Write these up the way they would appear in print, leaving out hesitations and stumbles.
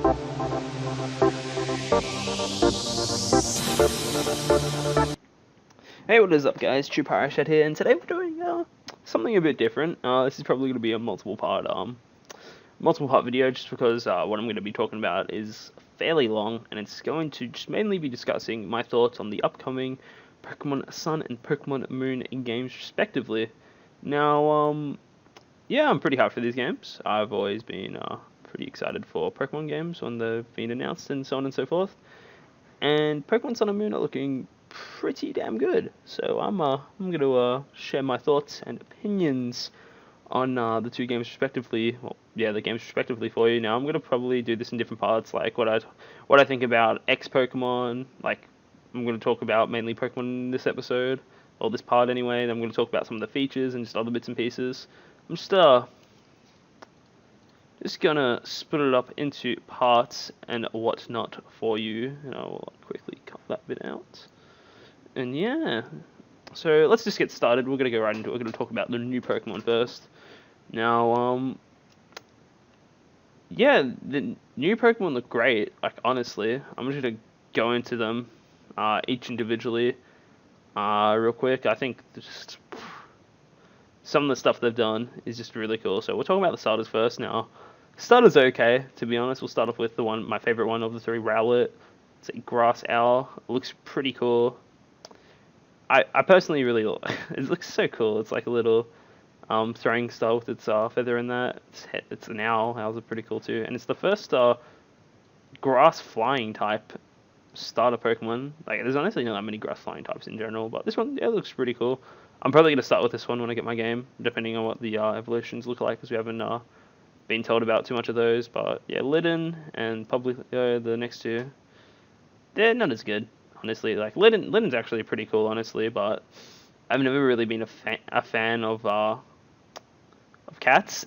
Hey, what is up, guys? True Parashat here, and today we're doing something a bit different. This is probably going to be a multiple part video, just because what I'm going to be talking about is fairly long, and it's going to just mainly be discussing my thoughts on the upcoming Pokemon Sun and Pokemon Moon games, respectively. Now, yeah, I'm pretty hyped for these games. I've always been pretty excited for Pokemon games when they've been announced and so on and so forth. And Pokemon Sun and Moon are looking pretty damn good. So I'm gonna share my thoughts and opinions on the two games respectively. Well, yeah, the games respectively for you. Now I'm gonna probably do this in different parts, like what I think about X Pokemon. Like I'm gonna talk about mainly Pokemon in this episode, or this part anyway. And I'm gonna talk about some of the features and just other bits and pieces. I'm just gonna split it up into parts and whatnot for you, and I'll quickly cut that bit out. And yeah, so let's just get started. We're gonna go right into it. We're gonna talk about the new Pokemon first. Now, yeah, the new Pokemon look great. Like honestly, I'm just gonna go into them each individually real quick. I think just some of the stuff they've done is just really cool. So we're talking about the starters first now. Starter's okay, to be honest. We'll start off with my favorite one of the three, Rowlet. It's a Grass Owl. It looks pretty cool. I personally really it looks so cool. It's like a little throwing star with its feather in that. It's an owl. Owls are pretty cool too. And it's the first grass flying type starter Pokemon. Like there's honestly not that many grass flying types in general, but this one, yeah, looks pretty cool. I'm probably gonna start with this one when I get my game, depending on what the evolutions look like, because we haven't been told about too much of those. But yeah, Litten and Publico, the next two, they're not as good. Honestly, like Litten's actually pretty cool, honestly, but I've never really been a fan of cats.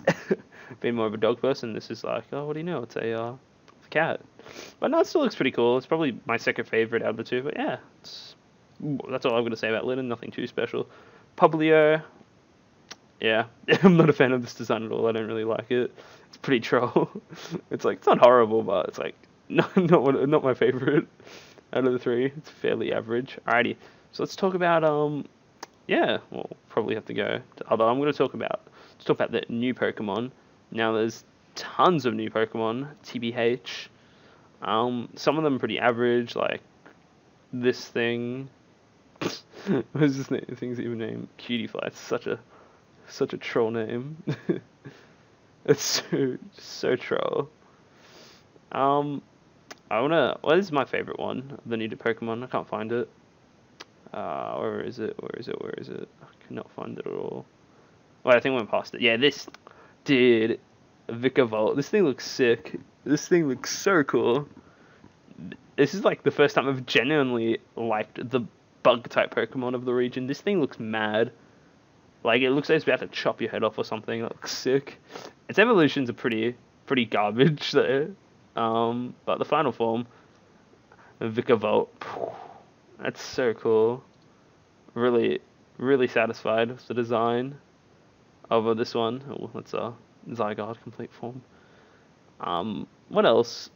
Been more of a dog person. This is like, oh, what do you know? It's a cat, but no, it still looks pretty cool. It's probably my second favorite out of the two, but yeah, that's all I'm gonna say about Litten. Nothing too special. Publio, yeah, I'm not a fan of this design at all. I don't really like it. It's pretty troll. It's like it's not horrible, but it's like not my favorite. Out of the three, it's fairly average. Alrighty, so let's talk about yeah, we'll probably have to go to other. Let's talk about the new Pokemon. Now there's tons of new Pokemon, TBH. Some of them are pretty average, like this thing. What is this name? The thing's even named Cutie-Fly. It's such a troll name. It's so troll. What is my favorite one? The new Pokemon. I can't find it. Where is it? I cannot find it at all. Well, I think I went past it. Yeah, this. Dude. Vikavolt. This thing looks sick. This thing looks so cool. This is like the first time I've genuinely liked the bug type Pokemon of the region. This thing looks mad. Like, it looks like it's about to chop your head off or something. That looks sick. Its evolutions are pretty garbage though. But the final form, Vikavolt, that's so cool. Really satisfied with the design of this one. Oh, that's a Zygarde complete form. What else?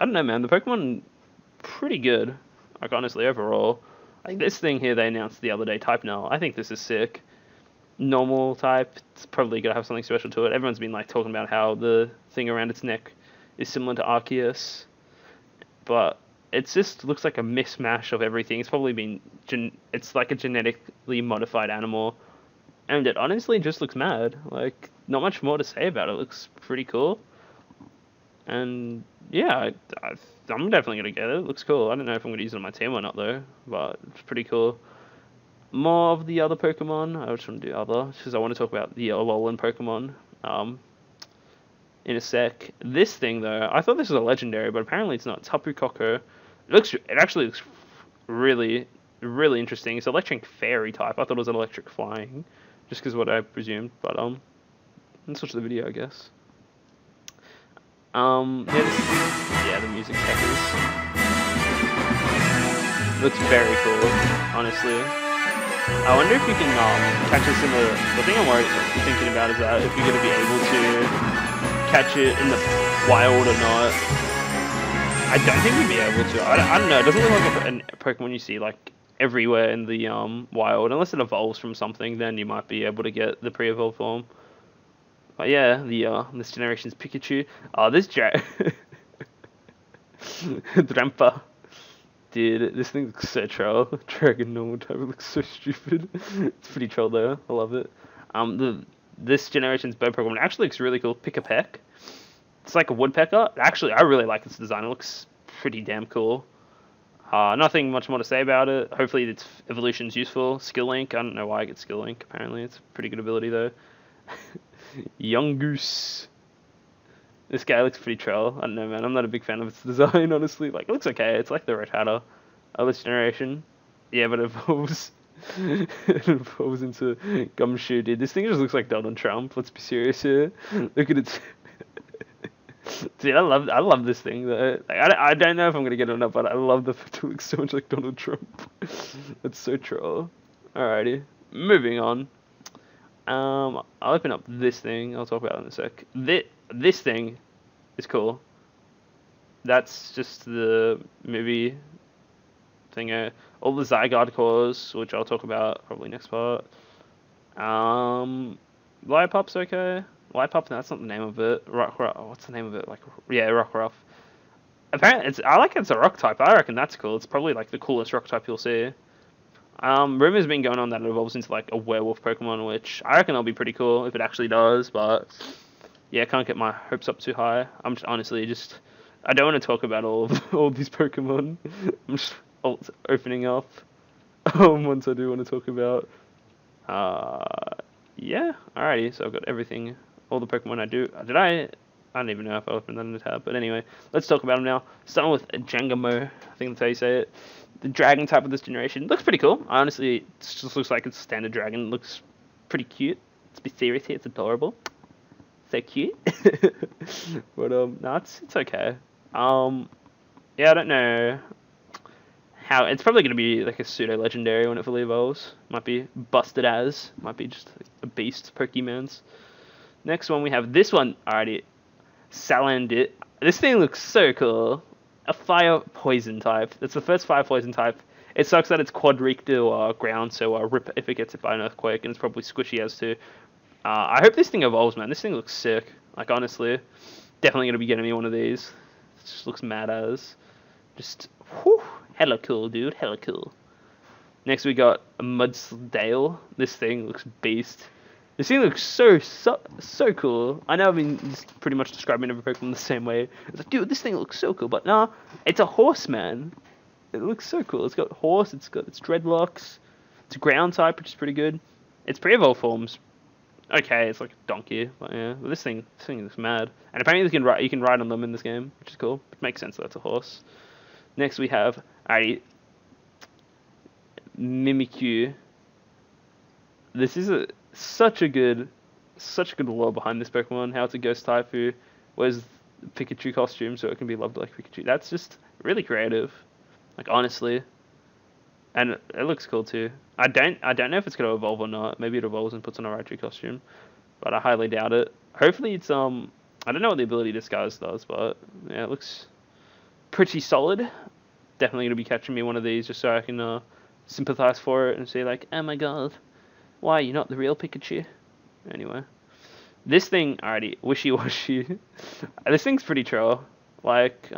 I don't know, man. The Pokemon, pretty good. Like, honestly, overall. I think this thing here they announced the other day, Type Null. I think this is sick. Normal type, it's probably gonna have something special to it. Everyone's been like talking about how the thing around its neck is similar to Arceus, but it just looks like a mismatch of everything. It's probably been it's like a genetically modified animal, and it honestly just looks mad. Like, not much more to say about it. It looks pretty cool, and yeah, I'm definitely gonna get it. It looks cool. I don't know if I'm gonna use it on my team or not though, but it's pretty cool. More of the other Pokemon. I just want to do other because I want to talk about the Alolan Pokemon in a sec. This thing though, I thought this was a legendary, but apparently it's not. Tapu Koko. It actually looks really interesting. It's electric fairy type. I thought it was an electric flying, just because what I presumed. But let's watch the video, I guess. Yeah, the music checkers. Looks very cool, honestly. I wonder if you can catch this in the thing I'm thinking about is that if you're going to be able to catch it in the wild or not. I don't think we'd be able to. I don't know. It doesn't look like a Pokemon you see like everywhere in the wild, unless it evolves from something. Then you might be able to get the pre-evolved form. But yeah, the this generation's Pikachu. This Drampa. Dude, this thing looks so troll. Dragon normal type, it looks so stupid. It's pretty troll though. I love it. This generation's bird Pokemon actually looks really cool. Pick a Peck. It's like a woodpecker. Actually, I really like its design. It looks pretty damn cool. Nothing much more to say about it. Hopefully its evolution's useful. Skill Link. I don't know why I get Skill Link. Apparently it's a pretty good ability though. Young Goose. This guy looks pretty troll. I don't know, man. I'm not a big fan of its design, honestly. Like, it looks okay. It's like the Red Hatter of this generation. Yeah, but it evolves. It evolves into Gumshoe, dude. This thing just looks like Donald Trump. Let's be serious here. Look at its... Dude, I love this thing though. Like, I don't know if I'm gonna get it or not, but I love the fact it looks so much like Donald Trump. That's so troll. Alrighty, moving on. I'll open up this thing. I'll talk about it in a sec. This thing is cool. That's just the movie thing. All the Zygarde cores, which I'll talk about probably next part. Liepop's okay. Liepop, that's not the name of it. What's the name of it? Like, yeah, Rockruff. Apparently, I like it's a rock type. I reckon that's cool. It's probably like the coolest rock type you'll see. Rumors been going on that it evolves into like a werewolf Pokemon, which I reckon will be pretty cool if it actually does. But yeah, I can't get my hopes up too high. I'm just honestly I don't want to talk about all these Pokemon. I'm just opening up. Once I do want to talk about. Yeah. Alrighty. So I've got everything. All the Pokemon I do. I don't even know if I opened that in the tab. But anyway, let's talk about them now. Starting with Jangamo. I think that's how you say it. The dragon type of this generation looks pretty cool. Honestly, it just looks like it's a standard dragon. It looks pretty cute. Let's be serious here. It's adorable. So cute. But no, it's okay. Yeah, I don't know how. It's probably gonna be like a pseudo legendary when it fully evolves. Might be busted as. Might be just a beast Pokemons. Next one we have this one already. Salandit. This thing looks so cool. A fire poison type. It's the first fire poison type. It sucks that it's quadric to ground, so rip if it gets hit by an earthquake, and it's probably squishy as too. I hope this thing evolves, man. This thing looks sick. Like, honestly, definitely gonna be getting me one of these. It just looks mad as. Just, whew, hella cool, dude. Hella cool. Next we got a Mudsdale. This thing looks beast. This thing looks so cool. I know I've been just pretty much describing every Pokemon the same way. It's like, dude, this thing looks so cool. But nah, it's a horse, man. It looks so cool. It's got horse, it's got its dreadlocks. It's a ground type, which is pretty good. Its pre-evolve forms, okay, it's like a donkey. But yeah, but this thing looks mad. And apparently you can ride on them in this game, which is cool. It makes sense that it's a horse. Next we have, alrighty, Mimikyu. This is such a good lore behind this Pokemon. How it's a ghost type who wears the Pikachu costume so it can be loved like Pikachu. That's just really creative. Like, honestly. And it looks cool too. I don't know if it's gonna evolve or not. Maybe it evolves and puts on a Raichu costume. But I highly doubt it. Hopefully it's I don't know what the ability disguise does, but yeah, it looks pretty solid. Definitely gonna be catching me one of these just so I can sympathize for it and say like, oh my god, why are you not the real Pikachu? Anyway. This thing, alrighty, wishy-washy. This thing's pretty troll. Like,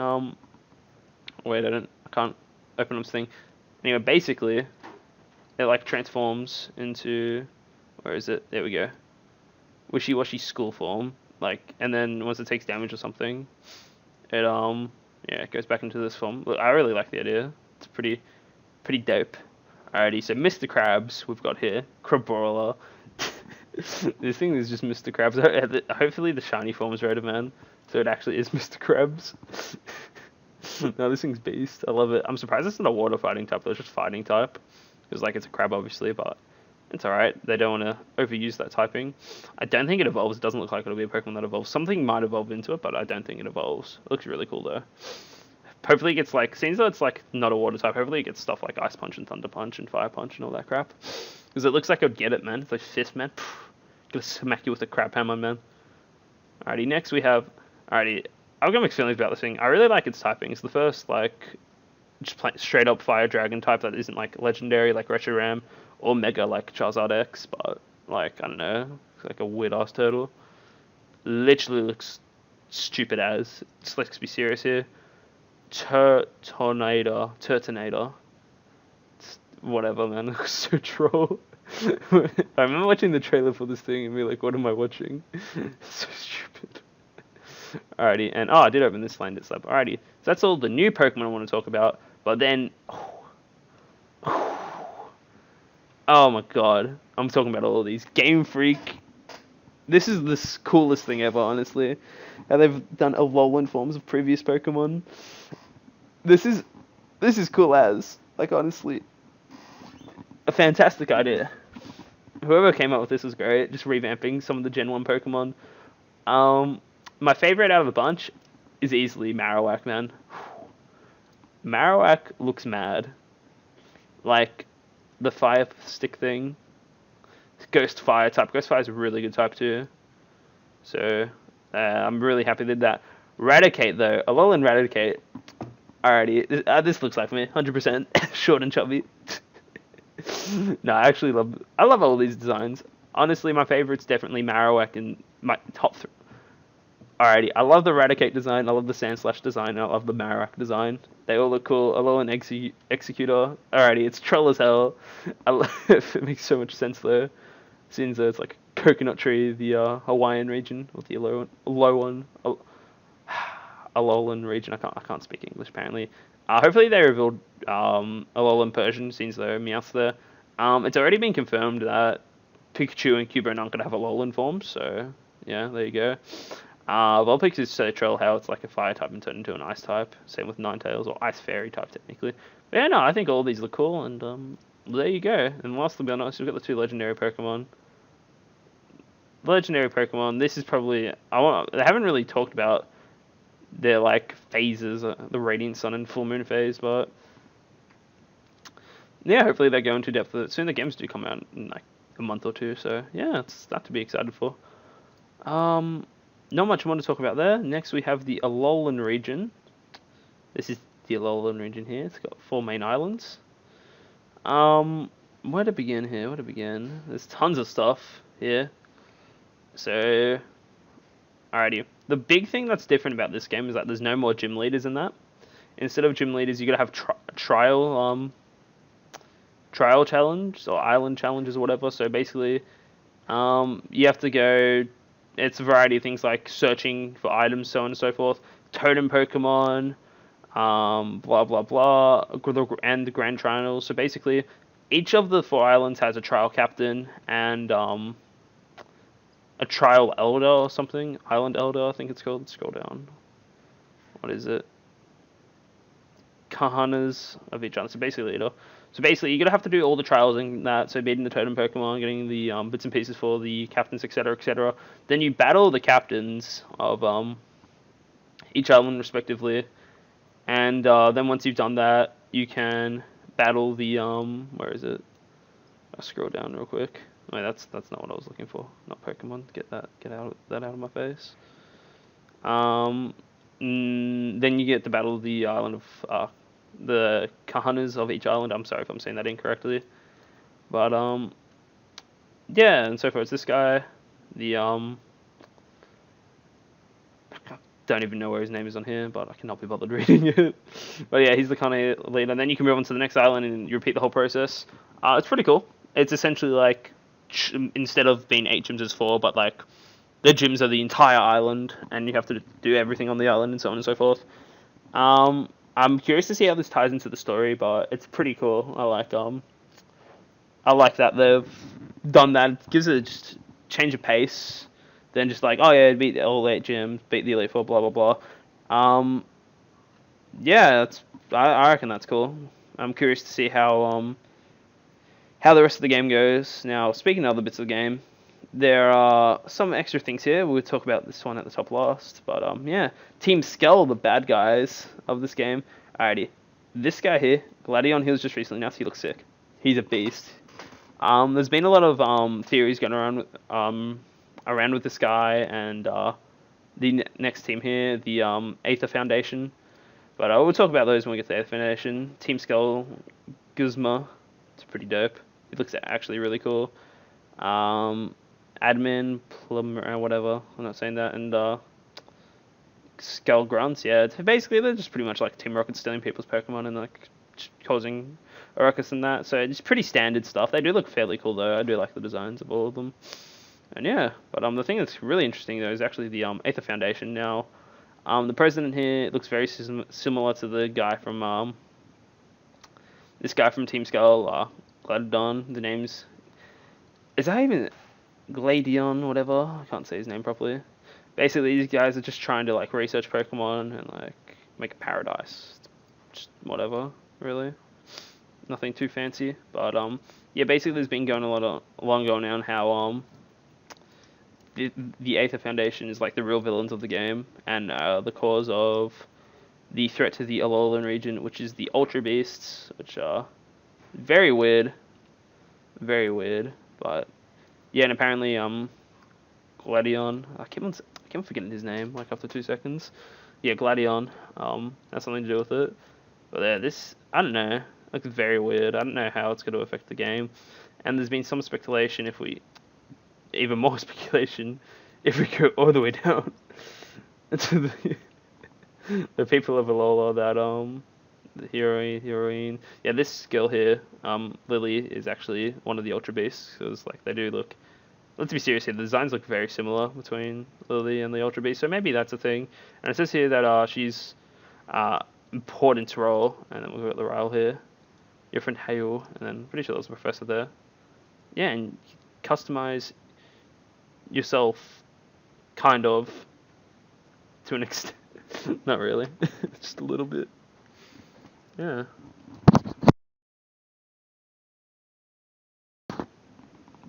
wait, I can't open up this thing. Anyway, basically, it like transforms into, where is it? There we go. Wishy-washy school form. Like, and then once it takes damage or something, it, yeah, it goes back into this form. Look, I really like the idea. It's pretty dope. Alrighty, so Mr. Krabs we've got here. Crabrawler. This thing is just Mr. Krabs. Hopefully the shiny form is Rotom Man, so it actually is Mr. Krabs. No, this thing's beast. I love it. I'm surprised it's not a water fighting type, though. It's just fighting type. Because, like, it's a crab, obviously, but it's alright. They don't want to overuse that typing. I don't think it evolves. It doesn't look like it'll be a Pokemon that evolves. Something might evolve into it, but I don't think it evolves. It looks really cool, though. Hopefully it gets, like, seems though it's, like, not a water type, hopefully it gets stuff like Ice Punch and Thunder Punch and Fire Punch and all that crap. Because it looks like I'd get it, man. It's like fist, man. Gonna smack you with a crap hammer, man. Alrighty, next we have, alrighty, I've got mixed feelings about this thing. I really like its typing. It's the first like just plain, straight up fire dragon type that isn't like legendary like Retro Ram or Mega like Charizard X, but like I don't know, it's like a weird ass turtle. Literally looks stupid as. Let's be serious here. Turtonator. Whatever, man. It looks so troll. I remember watching the trailer for this thing and be like, what am I watching? It's so stupid. Alrighty, and I did open this landed slab. Alrighty, so that's all the new Pokemon I want to talk about. But then, oh my god, I'm talking about all of these. Game Freak. This is the coolest thing ever, honestly. How they've done Alolan forms of previous Pokemon. This is cool as, like, honestly, a fantastic idea. Whoever came up with this was great. Just revamping some of the Gen 1 Pokemon. My favorite out of the bunch is easily Marowak, man. Marowak looks mad. Like, the fire stick thing. Ghost Fire type. Ghost Fire is a really good type too. So, I'm really happy they did that. Raticate, though. Alolan Raticate. Alrighty. This looks like me. 100%. Short and chubby. No, I actually I love all these designs. Honestly, my favorite's definitely Marowak and my top three. Alrighty, I love the Raticate design, I love the Sandslash design, and I love the Marowak design. They all look cool. Alolan Executor. Alrighty, it's troll as hell. It makes so much sense though. Since it's like a coconut tree, the Hawaiian region, or the Alolan region. I can't speak English apparently. Hopefully they revealed Alolan Persian, since there are Meowths there. It's already been confirmed that Pikachu and Cubone aren't going to have Alolan forms, so yeah, there you go. Vulpix is so troll how it's like a fire type and turned into an ice type. Same with Ninetales, or Ice Fairy type technically. But yeah, no, I think all these look cool, and there you go. And lastly, be honest, we've got the two legendary Pokemon. Legendary Pokemon, this is probably... they haven't really talked about their like phases, the Radiant Sun and Full Moon phase, but yeah, hopefully they go into depth with it soon. The games do come out in like a month or two, so yeah, it's that to be excited for. Not much more to talk about there. Next we have the Alolan region. This is the Alolan region here. It's got 4 main islands. Where to begin here? Where to begin? There's tons of stuff here. So, alrighty. The big thing that's different about this game is that there's no more gym leaders in that. Instead of gym leaders, you gotta have trial challenge or island challenges or whatever. So basically, you have to go. It's a variety of things like searching for items, so on and so forth. Totem Pokemon, blah blah blah, and the Grand Triangle. So basically, each of the 4 islands has a trial captain and a trial elder or something. Island elder, I think it's called. Scroll down. What is it? Kahanas of each island. So basically, you're gonna have to do all the trials in that. So beating the totem Pokemon, getting the bits and pieces for the captains, etc., etc. Then you battle the captains of each island respectively, and then once you've done that, you can battle the where is it? I'll scroll down real quick. Wait, that's not what I was looking for. Not Pokemon. Get that out of my face. Then you get to battle the island of the Kahanas of each island. I'm sorry if I'm saying that incorrectly, but yeah, and so far it's this guy. The I don't even know where his name is on here, but I cannot be bothered reading it. But yeah, he's the kind of leader. And then you can move on to the next island and you repeat the whole process. It's pretty cool. It's essentially like instead of being 8 gyms, it's 4, but like the gyms are the entire island, and you have to do everything on the island and so on and so forth. I'm curious to see how this ties into the story, but it's pretty cool. I like that they've done that. It gives it just change of pace. Then just like, oh yeah, beat all 8 gyms, beat the Elite Four, blah blah blah. Yeah, I reckon that's cool. I'm curious to see how the rest of the game goes. Now, speaking of other bits of the game, there are some extra things here. We'll talk about this one at the top last. But yeah, Team Skell, the bad guys of this game. Alrighty, this guy here, Gladion, he was just recently announced. He looks sick. He's a beast. There's been a lot of theories going around with this guy, and the next team here, the Aether Foundation. But we'll talk about those when we get to the Aether Foundation. Team Skull, Guzma. It's pretty dope. It looks actually really cool. Admin, Plumber, whatever. I'm not saying that. And Skull Grunts, yeah. Basically, they're just pretty much like Team Rocket stealing people's Pokemon and like causing a ruckus and that. So it's pretty standard stuff. They do look fairly cool though. I do like the designs of all of them. And yeah, but the thing that's really interesting though is actually the Aether Foundation. Now, the president here looks very similar to the guy from this guy from Team Skull, Gladon. The name's is that even Gladion, whatever? I can't say his name properly. Basically, these guys are just trying to like research Pokemon and like make a paradise. Just whatever, really. Nothing too fancy, but yeah. Basically, there's been going a long ago now on how the Aether Foundation is like the real villains of the game and the cause of the threat to the Alolan region, which is the Ultra Beasts, which are very weird, but yeah, and apparently Gladion, I keep on forgetting his name like after 2 seconds. Yeah, Gladion, has something to do with it. But yeah, this, I don't know, looks very weird. I don't know how it's going to affect the game, and there's been some speculation even more speculation if we go all the way down to the people of Alola that the heroine. Yeah, this girl here, Lily, is actually one of the Ultra Beasts, because like they do look. Let's be serious here. The designs look very similar between Lily and the Ultra Beast, so maybe that's a thing. And it says here that she's important role, and then we've got the Ryle here, your friend Hale, and then I'm pretty sure there's a professor there. Yeah, and customize yourself, kind of, to an extent. Not really, just a little bit. Yeah.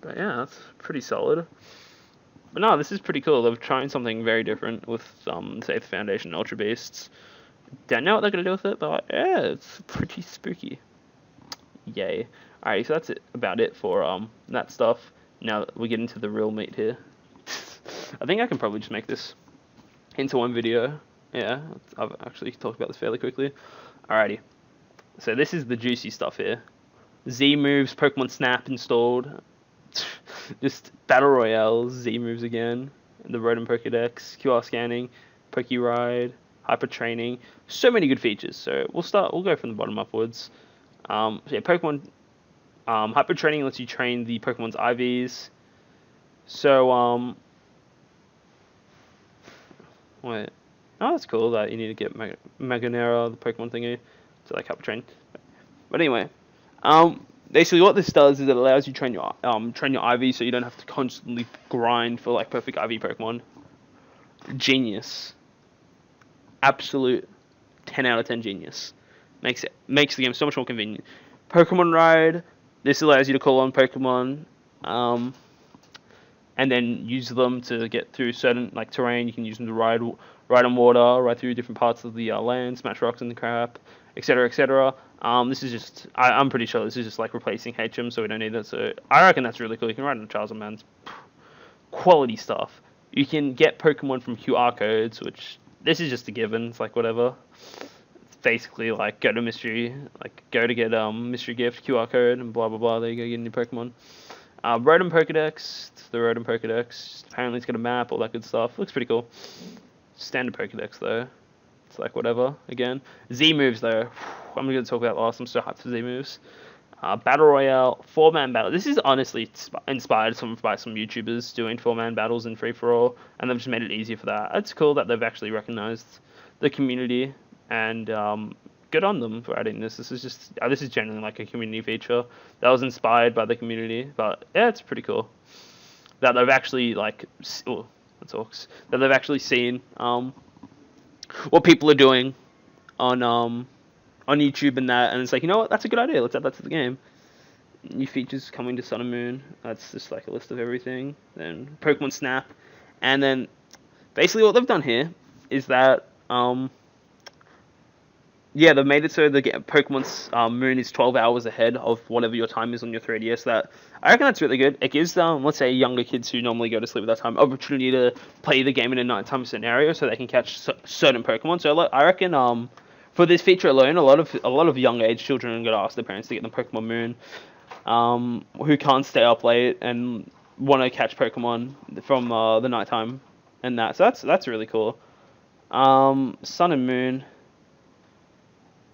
But yeah, that's pretty solid. But no, this is pretty cool. They're trying something very different with say the Foundation Ultra Beasts. Don't know what they're gonna do with it, but yeah, it's pretty spooky. Yay! Alright, so that's about it for that stuff. Now that we get into the real meat here. I think I can probably just make this into one video. Yeah, I've actually talked about this fairly quickly. Alrighty. So this is the juicy stuff here. Z moves, Pokemon Snap installed. Just Battle Royale, Z moves again. The Rotom Pokedex, QR scanning, Poke Ride, Hyper Training. So many good features. So we'll go from the bottom upwards. So yeah, Pokemon Hyper Training lets you train the Pokemon's IVs. So wait. Oh, that's cool that you need to get Maganera, the Pokemon thingy, to like help train. But anyway, basically what this does is it allows you to train your IV, so you don't have to constantly grind for like perfect IV Pokemon. Genius. Absolute 10 out of 10 genius. Makes the game so much more convenient. Pokemon Ride. This allows you to call on Pokemon, and then use them to get through certain like terrain. You can use them to ride on water, ride through different parts of the land, smash rocks and the crap, etc., etc. This is just, I'm pretty sure this is just like replacing HM, so we don't need that. So I reckon that's really cool. You can ride on Charmander's, quality stuff. You can get Pokemon from QR codes, which this is just a given. It's like whatever. It's basically like go to get mystery gift QR code and blah blah blah. There you go, get your Pokemon. Rotom Pokedex, the Rotom Pokedex. Apparently it's got a map, all that good stuff. Looks pretty cool. Standard Pokedex though. It's like whatever. Again, Z moves though. I'm going to talk about last. I'm so hyped for Z moves. Battle Royale, 4-man battle. This is honestly inspired by some YouTubers doing 4-man battles in free for all, and they've just made it easier for that. It's cool that they've actually recognized the community, and good on them for adding this. This is genuinely like a community feature that was inspired by the community. But yeah, it's pretty cool that they've actually that they've actually seen what people are doing on YouTube and that, and it's like, you know what, that's a good idea, let's add that to the game. New features coming to Sun and Moon. That's just like a list of everything. Then Pokemon Snap, and then basically what they've done here is that yeah, they've made it so the Pokemon's moon is 12 hours ahead of whatever your time is on your 3DS. That I reckon that's really good. It gives let's say younger kids who normally go to sleep at that time opportunity to play the game in a nighttime scenario, so they can catch certain Pokemon. So I reckon for this feature alone, a lot of young age children are gonna ask their parents to get them Pokemon Moon, who can't stay up late and want to catch Pokemon from the nighttime and that. So that's really cool. Sun and Moon.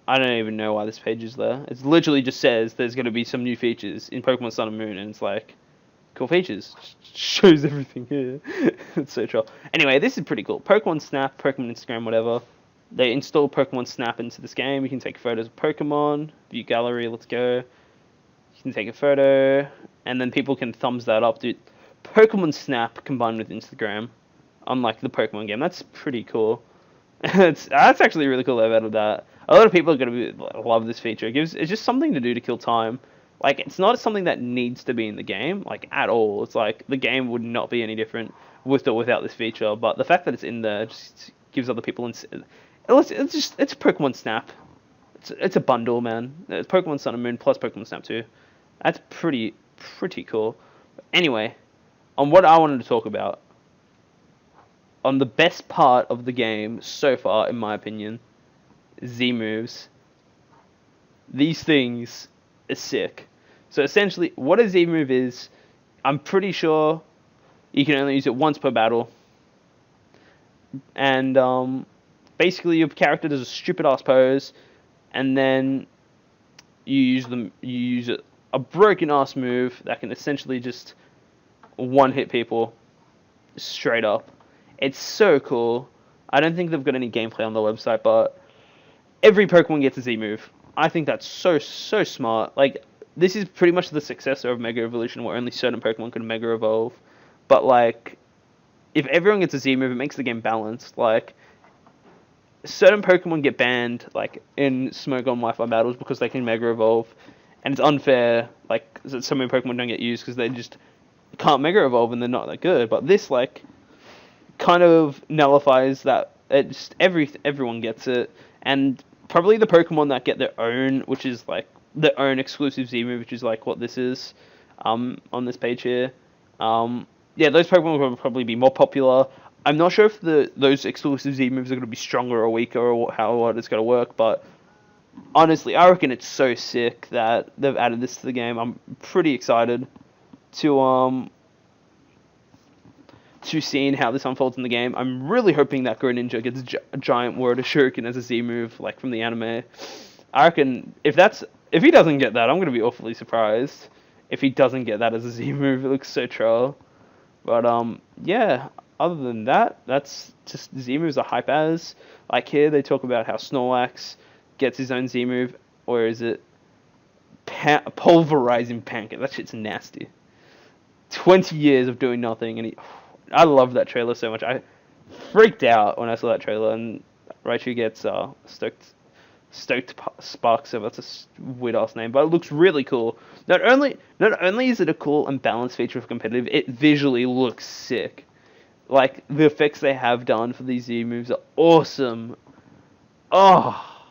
I don't even know why this page is there. It literally just says there's going to be some new features in Pokemon Sun and Moon, and it's like, cool features. Shows everything here. It's so troll. Anyway, this is pretty cool. Pokemon Snap, Pokemon Instagram, whatever. They install Pokemon Snap into this game. You can take photos of Pokemon. View gallery, let's go. You can take a photo, and then people can thumbs that up, dude. Pokemon Snap combined with Instagram, unlike the Pokemon game. That's pretty cool. That's actually really cool they've added that. A lot of people are gonna love this feature. It's just something to do to kill time. Like, it's not something that needs to be in the game, like, at all. It's like the game would not be any different with or without this feature. But the fact that it's in there just gives other people it's Pokemon Snap. It's a bundle, man. It's Pokemon Sun and Moon plus Pokemon Snap 2. That's pretty cool. Anyway, on what I wanted to talk about, on the best part of the game so far, in my opinion, Z moves. These things are sick. So essentially, what a Z move is, I'm pretty sure you can only use it once per battle. And basically, your character does a stupid ass pose, and then you use a broken ass move that can essentially just one hit people straight up. It's so cool. I don't think they've got any gameplay on the website, but every Pokemon gets a Z move. I think that's so smart. Like, this is pretty much the successor of Mega Evolution, where only certain Pokemon can Mega Evolve. But, like, if everyone gets a Z move, it makes the game balanced. Like, certain Pokemon get banned, like, in Smoke on Wi-Fi battles because they can Mega Evolve. And it's unfair, like, so many Pokemon don't get used because they just can't Mega Evolve and they're not that good. But this, like, kind of nullifies that. It's everyone gets it. And probably the Pokemon that get their own, which is like their own exclusive Z move, which is like what this is, on this page here. Yeah, those Pokemon will probably be more popular. I'm not sure if those exclusive Z moves are going to be stronger or weaker or how it's going to work, but honestly, I reckon it's so sick that they've added this to the game. I'm pretty excited to seeing how this unfolds in the game. I'm really hoping that Greninja gets a giant word of Shuriken as a Z move, like from the anime. I reckon if he doesn't get that, I'm gonna be awfully surprised. If he doesn't get that as a Z move, it looks so troll. But yeah. Other than that, that's just Z moves are hype as. Like here, they talk about how Snorlax gets his own Z move, or is it pulverizing pancake? That shit's nasty. 20 years of doing nothing, and I love that trailer so much. I freaked out when I saw that trailer, and Raichu gets stoked Spark, so that's a weird ass name, but it looks really cool. Not only is it a cool and balanced feature for competitive, it visually looks sick. Like, the effects they have done for these Z moves are awesome. Oh,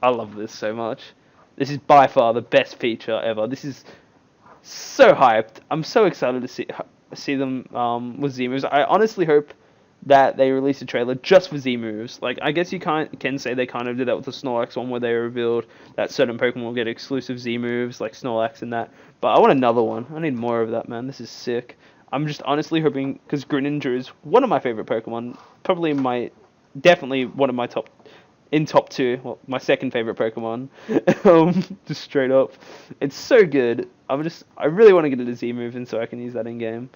I love this so much. This is by far the best feature ever. This is so hyped. I'm so excited to see them with Z moves. I honestly hope that they release a trailer just for Z moves. Like, I guess you can say they kind of did that with the Snorlax one, where they revealed that certain Pokemon will get exclusive Z moves, like Snorlax and that. But I want another one. I need more of that, man. This is sick. I'm just honestly hoping, because Greninja is one of my favorite Pokemon, definitely one of my top 2, well, my second favorite Pokemon, just straight up. It's so good. I really want to get a Z move in so I can use that in game.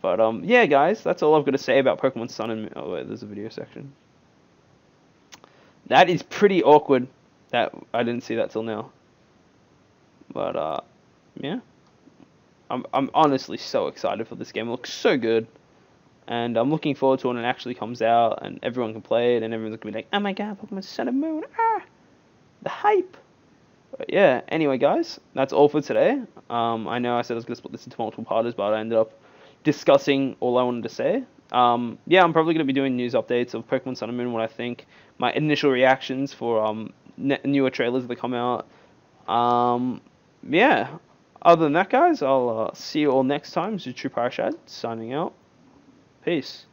But yeah, guys, that's all I've got to say about Pokemon Sun and Moon. Oh wait, there's a video section. That is pretty awkward. That I didn't see that till now. But yeah, I'm honestly so excited for this game. It looks so good. And I'm looking forward to when it actually comes out and everyone can play it and everyone's going to be like, oh my god, Pokemon Sun and Moon, the hype. But yeah, anyway guys, that's all for today. I know I said I was going to split this into multiple parters, but I ended up discussing all I wanted to say. Yeah, I'm probably going to be doing news updates of Pokemon Sun and Moon, what I think, my initial reactions for newer trailers that come out. Yeah. Other than that, guys, I'll see you all next time. Zuchu Parashad signing out. Peace.